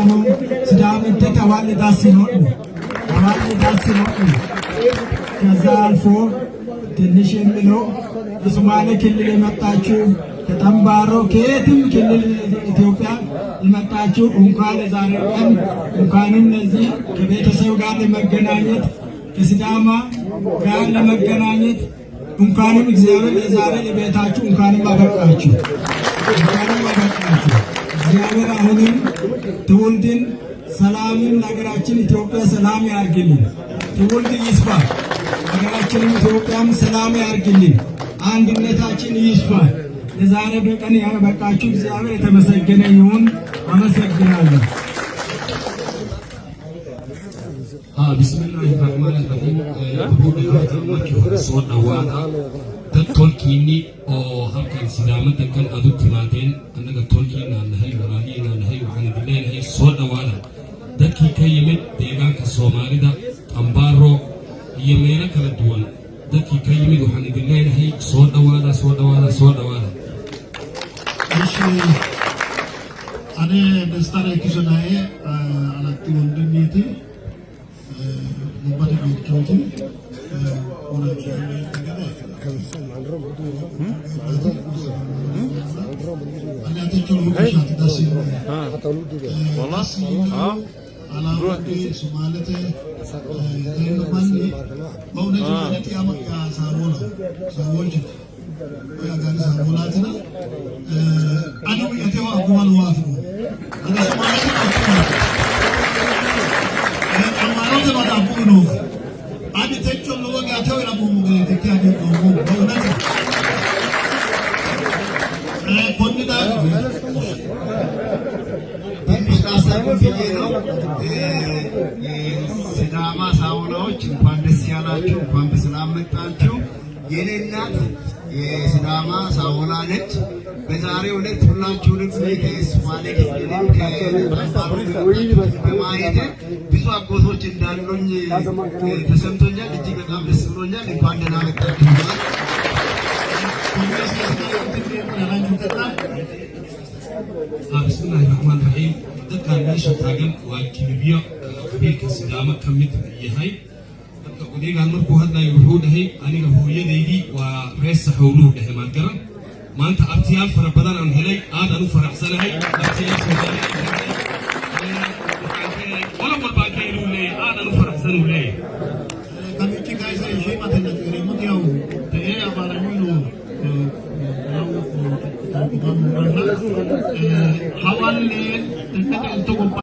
Oromoo Sidaamitti tawalli daasinoodhu ከዛ አልፎ ትንሽ የሚለው የሶማሌ ክልል የመጣችሁ ከጠምባሮ ከየትም ክልል ኢትዮጵያ የመጣችሁ እንኳን ለዛሬ ቀን እንኳንም ለዚህ ከቤተሰብ ጋር ለመገናኘት ከሲዳማ ጋር ለመገናኘት እንኳንም እግዚአብሔር ለዛሬ ለቤታችሁ እንኳንም አበቃችሁ። እግዚአብሔር አሁንም ትውልድን ሰላምን ለሀገራችን ኢትዮጵያ ሰላም ያርግልን። ትውልድ ይስፋ፣ ሀገራችንም ኢትዮጵያም ሰላም ያርግልን። አንድነታችን ይስፋ። ለዛሬ በቀን ያበቃችሁ እግዚአብሔር የተመሰገነ ይሁን። አመሰግናለሁ። bismillahir rahmanir rahim. Soo dhawaada dad tolkiini oo halkan sidaamada kan aad u timaadeen annaga tolkiina nahay walaalihiina nahay waxaan idin leenahay soo dhawaada dadkii ka yimid deegaanka Soomaalida Tambaaro iyo meelo kala duwan dadkii ka yimid waxaan idin leenahay soo dhawaada ane dastare kisanaye alatti wondiniti nubati bitkoti ona jani tagada ana tekolo kishati dasi wallahi ala rodi sumalete mani mauna jani amaka sawola ya gani sawolatna ana yatewa abuwal wafu ana sumalete amarote badabuno ani techo loga atawe na mungu tekia ni mungu mauna konnida ሲዳማ ሳውናዎች እንኳን ደስ ያላችሁ፣ እንኳን በሰላም መጣችሁ። የኔ እናት የሲዳማ ሳውና ነች። በዛሬው ዕለት ሁላችሁንም ከሶማሌ ክልል በማየት ብዙ አጎቶች እንዳሉኝ ተሰምቶኛል። እጅግ በጣም ደስ ብሎኛል። እንኳን ደህና መጣችሁ። bismillahir rahmanir rahim. dadka meesha taagan waa kilibiyo qabiilka Sidaama ka mid yahay. dadka odeegaan markuu hadlayo wuxuu dhahay aniga hooyadeydii waa rees hawluhu dhahay ma garan. maanta abtiyaal fara badan aan helay aad aan u faraxsanahay. abtiyaal wala walba ka inuu leeyahay aad aan u faraxsanahay.